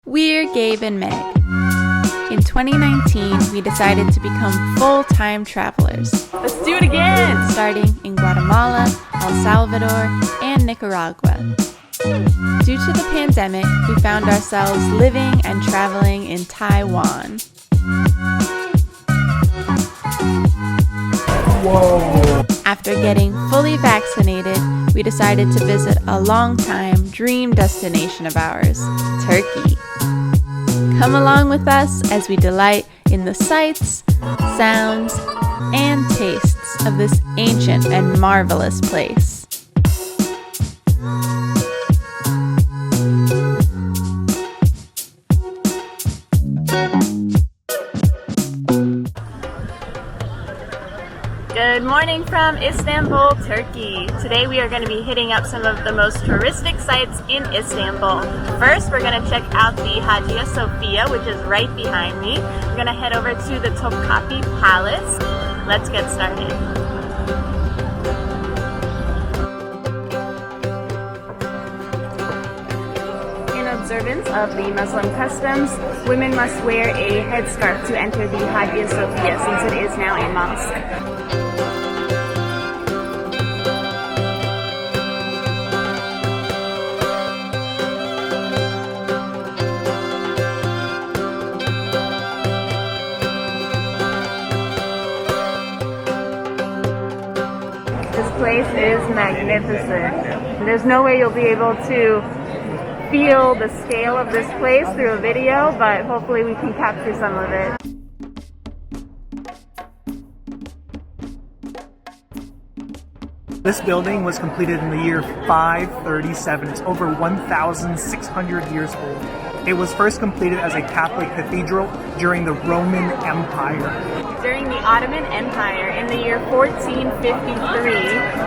We're Gabe and Meg. In 2019, we decided to become full-time travelers. Let's do it again! Starting in Guatemala, El Salvador, and Nicaragua. Due to the pandemic, we found ourselves living and traveling in Taiwan. Whoa! After getting fully vaccinated, we decided to visit a long-time dream destination of ours, Turkey. Come along with us as we delight in the sights, sounds, and tastes of this ancient and marvelous place. Good morning from Istanbul, Turkey. Today we are going to be hitting up some of the most touristic sites in Istanbul. First, we're going to check out the Hagia Sophia, which is right behind me. We're going to head over to the Topkapi Palace. Let's get started. In observance of the Muslim customs, women must wear a headscarf to enter the Hagia Sophia since it is now a mosque. This place is magnificent. There's no way you'll be able to feel the scale of this place through a video, but hopefully we can capture some of it. This building was completed in the year 537. It's over 1,600 years old. It was first completed as a Catholic cathedral during the Roman Empire. During the Ottoman Empire, in the year 1453,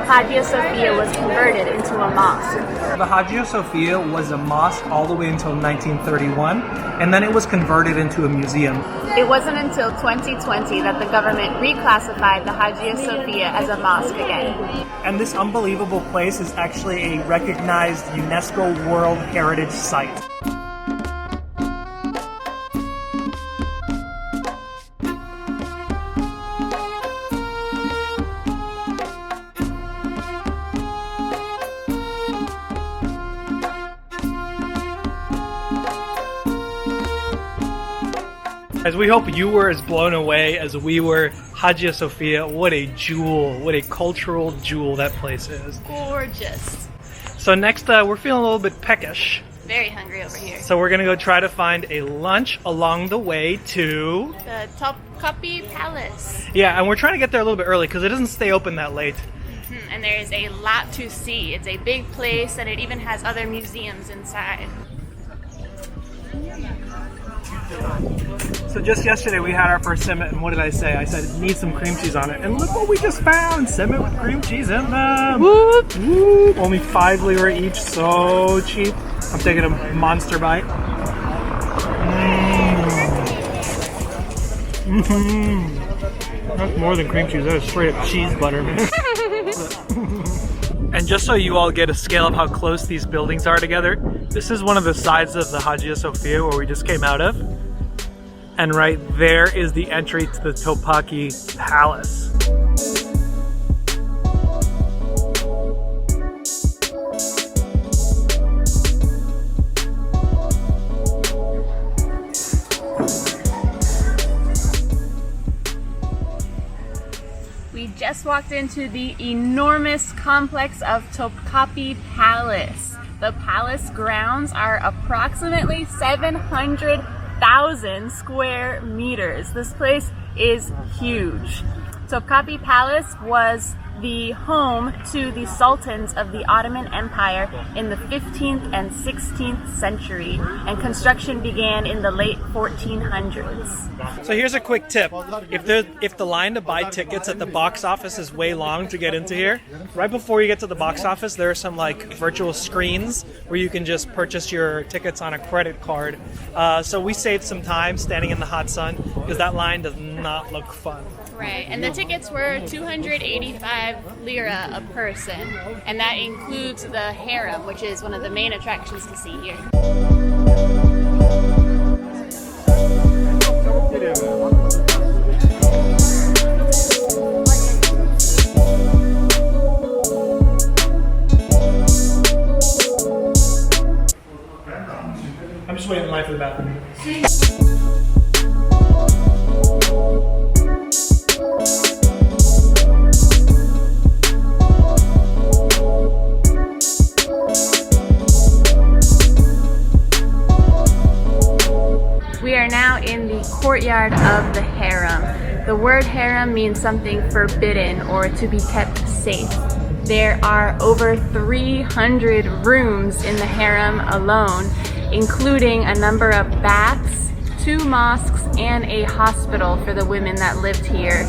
Hagia Sophia was converted into a mosque. The Hagia Sophia was a mosque all the way until 1931, and then it was converted into a museum. It wasn't until 2020 that the government reclassified the Hagia Sophia as a mosque again. And this unbelievable place is actually a recognized UNESCO World Heritage Site. As we hope you were as blown away as we were, Hagia Sophia, what a jewel, what a cultural jewel that place is. Gorgeous. So next, we're feeling a little bit peckish. Very hungry over here. So we're gonna go try to find a lunch along the way to... The Topkapi Palace. Yeah, and we're trying to get there a little bit early because it doesn't stay open that late. And there is a lot to see. It's a big place and it even has other museums inside. So just yesterday we had our first simmet, and what did I say? I said, need some cream cheese on it. And look what we just found! Simmet with cream cheese in them! Whoop! Whoop! Only 5 lira each, so cheap. I'm taking a monster bite. That's more than cream cheese, that is straight up cheese butter, man. And just so you all get a scale of how close these buildings are together, this is one of the sides of the Hagia Sophia where we just came out of. And right there is the entry to the Topkapi Palace. We just walked into the enormous complex of Topkapi Palace. The palace grounds are approximately 700,000 square meters. This place is huge. Topkapi Palace was the home to the sultans of the Ottoman Empire in the 15th and 16th century, and construction began in the late 1400s. So here's a quick tip. If the line to buy tickets at the box office is way long to get into here, right before you get to the box office, there are some like virtual screens where you can just purchase your tickets on a credit card. So we saved some time standing in the hot sun because that line does not look fun. Right, and the tickets were 285 lira a person, and that includes the Haram, which is one of the main attractions to see here. I'm just waiting in line for the bathroom. We are now in the courtyard of the Haram. The word Haram means something forbidden or to be kept safe. There are over 300 rooms in the Haram alone, including a number of baths, 2 mosques, and a hospital for the women that lived here.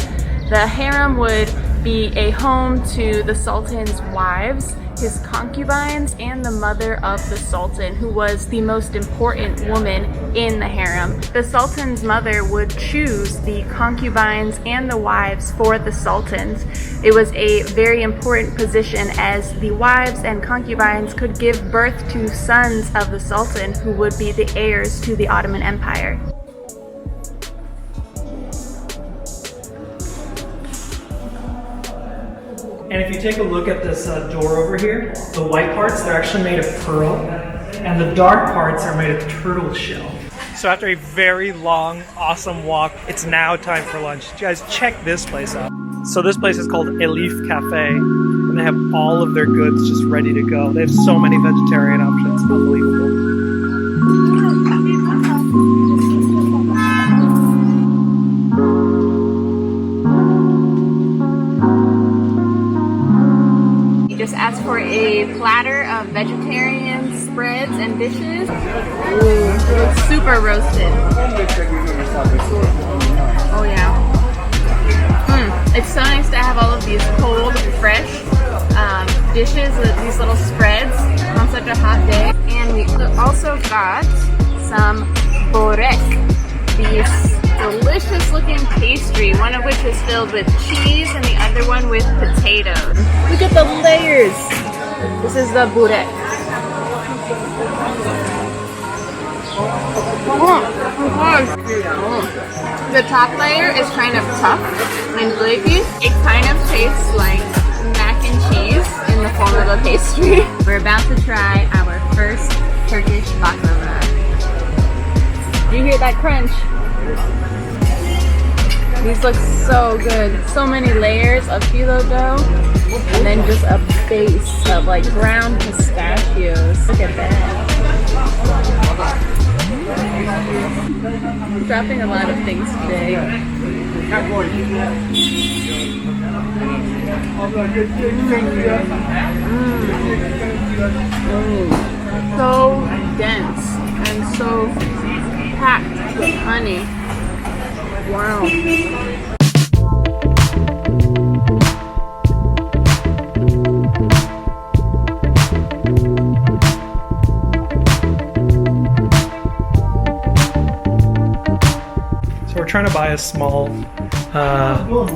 The Haram would be a home to the Sultan's wives, his concubines, and the mother of the Sultan, who was the most important woman in the harem. The Sultan's mother would choose the concubines and the wives for the Sultans. It was a very important position as the wives and concubines could give birth to sons of the Sultan who would be the heirs to the Ottoman Empire. And if you take a look at this door over here, the white parts, they're actually made of pearl, and the dark parts are made of turtle shell. So after a very long, awesome walk, it's now time for lunch. You guys, check this place out. So this place is called Elif Cafe, and they have all of their goods just ready to go. They have so many vegetarian options, unbelievable. Just ask for a platter of vegetarian spreads and dishes. Ooh, it looks super roasted. Oh yeah. It's so nice to have all of these cold, fresh dishes with these little spreads on such a hot day. And we also got some borek, these delicious looking pastry, one of which is filled with cheese and the other one with potatoes. Look at the layers. This is the burek. The top layer is kind of tough and flaky. It kind of tastes like mac and cheese in the form of a pastry. We're about to try our first Turkish baklava. Do you hear that crunch? These look so good. So many layers of phyllo dough, and then just a base of like ground pistachios. Look at that. I'm dropping a lot of things today. So dense and so packed with honey. Wow. So we're trying to buy a small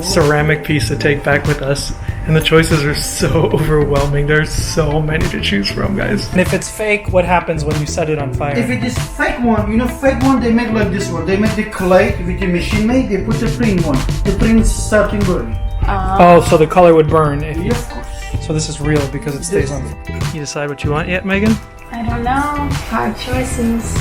ceramic piece to take back with us, and the choices are so overwhelming. There's so many to choose from, guys. And if it's fake, what happens when you set it on fire? If it is fake one, you know, fake one they make like this one. They make the clay with the machine made. They put the print one. The print starting burning. Oh, so the color would burn. If Yeah, of course. So this is real because it stays on. You decide what you want yet, Megan? I don't know. Hard choices.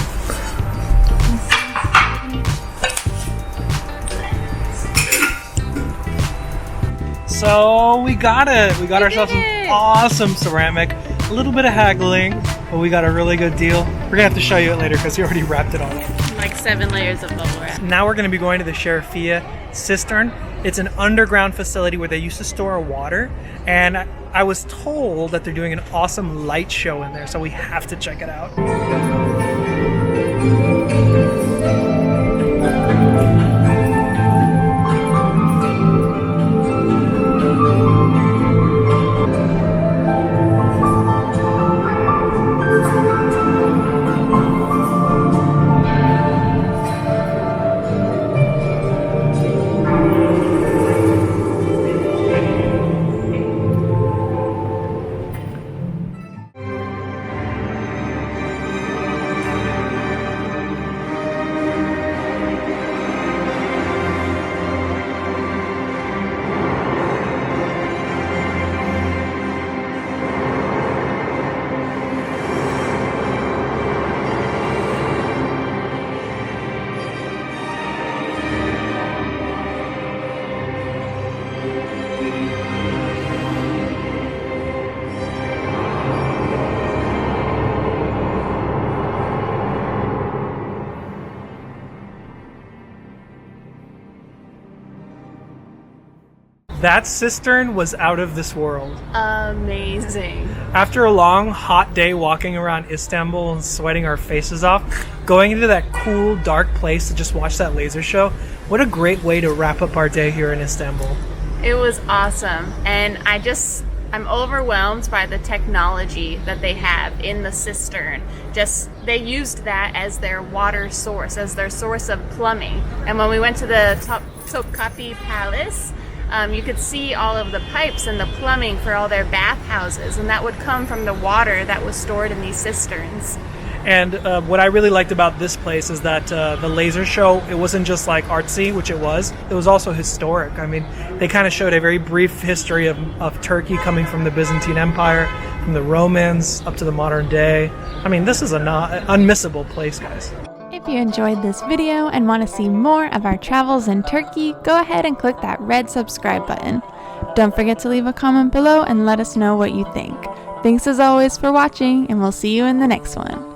So we got it. We got ourselves an awesome ceramic. A little bit of haggling, but we got a really good deal. We're gonna have to show you it later because you already wrapped it all up. Like 7 layers of bubble wrap. Now we're gonna be going to the Serefiye Cistern. It's an underground facility where they used to store water, and I was told that they're doing an awesome light show in there, so we have to check it out. That cistern was out of this world. Amazing. After a long, hot day walking around Istanbul and sweating our faces off, going into that cool, dark place to just watch that laser show, what a great way to wrap up our day here in Istanbul. It was awesome, and I'm overwhelmed by the technology that they have in the cistern. They used that as their water source, as their source of plumbing. And when we went to the Topkapi Palace, you could see all of the pipes and the plumbing for all their bathhouses, and that would come from the water that was stored in these cisterns. And what I really liked about this place is that the laser show, it wasn't just like artsy, which it was also historic. I mean, they kind of showed a very brief history of Turkey coming from the Byzantine Empire, from the Romans up to the modern day. I mean, this is an unmissable place, guys. If you enjoyed this video and want to see more of our travels in Turkey, go ahead and click that red subscribe button. Don't forget to leave a comment below and let us know what you think. Thanks as always for watching, and we'll see you in the next one.